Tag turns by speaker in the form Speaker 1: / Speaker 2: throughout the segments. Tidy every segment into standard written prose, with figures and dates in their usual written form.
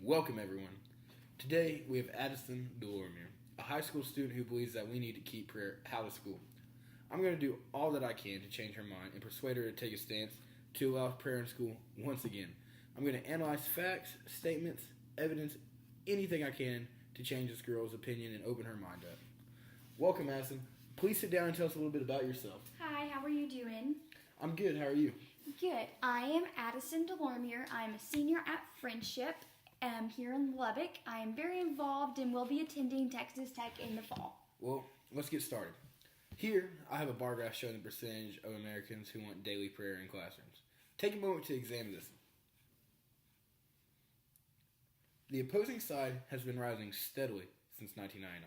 Speaker 1: Welcome, everyone. Today we have Addison Delormier, a high school student who believes that we need to keep prayer out of school. I'm going to do all that I can to change her mind and persuade her to take a stance to allow prayer in school once again. I'm going to analyze facts, statements, evidence, anything I can to change this girl's opinion and open her mind up. Welcome, Addison. Please sit down and tell us a little bit about yourself.
Speaker 2: Hi, how are you doing?
Speaker 1: I'm good. How are you?
Speaker 2: Good. I am Addison Delormier. I'm a senior at Friendship here in Lubbock. I am very involved and will be attending Texas Tech in the fall.
Speaker 1: Well, let's get started. Here, I have a bar graph showing the percentage of Americans who want daily prayer in classrooms. Take a moment to examine this. The opposing side has been rising steadily since 1999.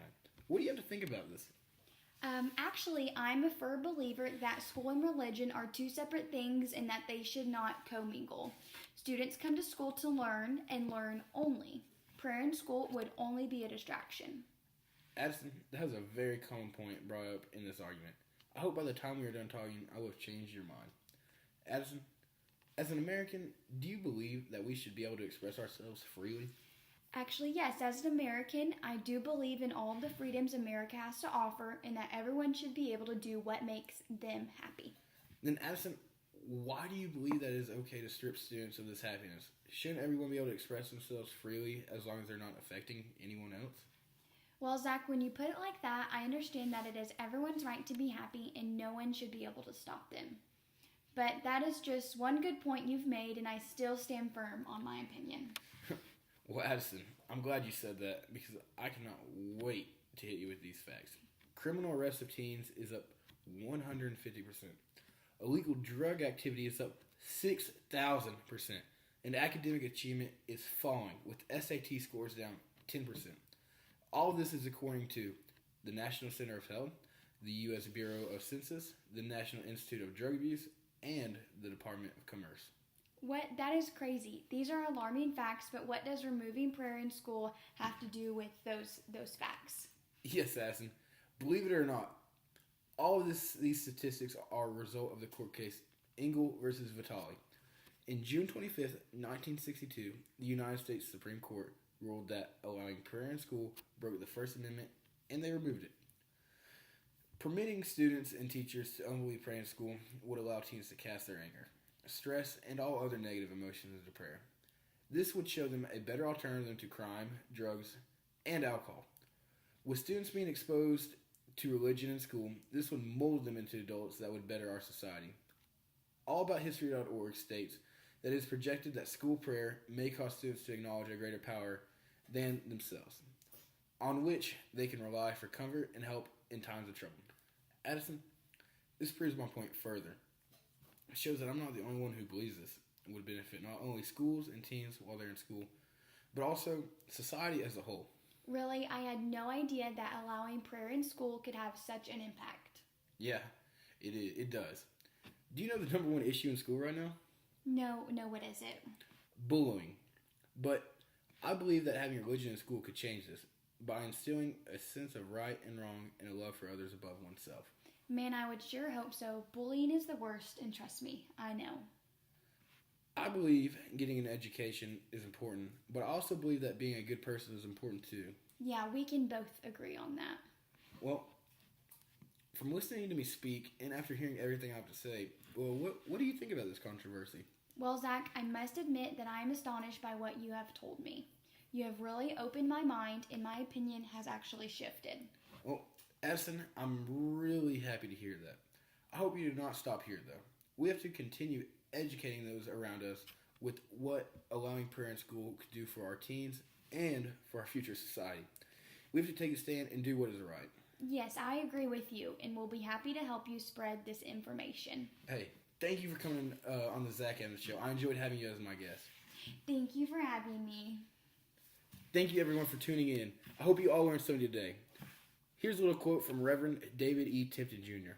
Speaker 1: What do you have to think about this?
Speaker 2: Actually, I'm a firm believer that school and religion are two separate things and that they should not commingle. Students come to school to learn and learn only. Prayer in school would only be a distraction.
Speaker 1: Addison, that is a very common point brought up in this argument. I hope by the time we are done talking, I will have changed your mind. Addison, as an American, do you believe that we should be able to express ourselves freely?
Speaker 2: Actually, yes, as an American, I do believe in all of the freedoms America has to offer and that everyone should be able to do what makes them happy.
Speaker 1: Then, Addison, why do you believe that it is okay to strip students of this happiness? Shouldn't everyone be able to express themselves freely as long as they're not affecting anyone else?
Speaker 2: Well, Zach, when you put it like that, I understand that it is everyone's right to be happy and no one should be able to stop them. But that is just one good point you've made, and I still stand firm on my opinion.
Speaker 1: Well, Addison, I'm glad you said that because I cannot wait to hit you with these facts. Criminal arrest of teens is up 150%. Illegal drug activity is up 6,000%. And academic achievement is falling, with SAT scores down 10%. All of this is according to the National Center of Health, the U.S. Bureau of Census, the National Institute of Drug Abuse, and the Department of Commerce.
Speaker 2: That is crazy. These are alarming facts, but what does removing prayer in school have to do with those facts?
Speaker 1: Yes, Addison. Believe it or not, all of these statistics are a result of the court case Engel versus Vitale. In June 25th, 1962, the United States Supreme Court ruled that allowing prayer in school broke the First Amendment, and they removed it. Permitting students and teachers to unbelieve pray in school would allow teens to cast their anger, stress, and all other negative emotions into prayer. This would show them a better alternative to crime, drugs, and alcohol. With students being exposed to religion in school, this would mold them into adults that would better our society. AllAboutHistory.org states that it is projected that school prayer may cause students to acknowledge a greater power than themselves, on which they can rely for comfort and help in times of trouble. Addison, this proves my point further. It shows that I'm not the only one who believes this would benefit not only schools and teens while they're in school, but also society as a whole.
Speaker 2: Really, I had no idea that allowing prayer in school could have such an impact.
Speaker 1: Yeah, it does. Do you know the number one issue in school right now?
Speaker 2: No, what is it?
Speaker 1: Bullying. But I believe that having religion in school could change this by instilling a sense of right and wrong and a love for others above oneself.
Speaker 2: Man, I would sure hope so. Bullying is the worst, and trust me, I know.
Speaker 1: I believe getting an education is important, but I also believe that being a good person is important too.
Speaker 2: Yeah, we can both agree on that.
Speaker 1: Well, from listening to me speak and after hearing everything I have to say, well, what do you think about this controversy?
Speaker 2: Well, Zach, I must admit that I am astonished by what you have told me. You have really opened my mind, and my opinion has actually shifted.
Speaker 1: Well, Addison, I'm really happy to hear that. I hope you do not stop here, though. We have to continue educating those around us with what allowing prayer in school could do for our teens and for our future society. We have to take a stand and do what is right.
Speaker 2: Yes, I agree with you, and we'll be happy to help you spread this information.
Speaker 1: Hey, thank you for coming on the Zach Evans Show. I enjoyed having you as my guest.
Speaker 2: Thank you for having me.
Speaker 1: Thank you, everyone, for tuning in. I hope you all learned something today. Here's a little quote from Reverend David E. Tipton, Jr.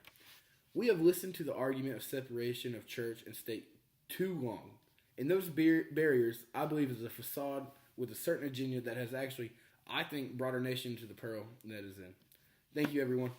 Speaker 1: "We have listened to the argument of separation of church and state too long. And those barriers, I believe, is a facade with a certain agenda that has actually, I think, brought our nation to the peril that is in." Thank you, everyone.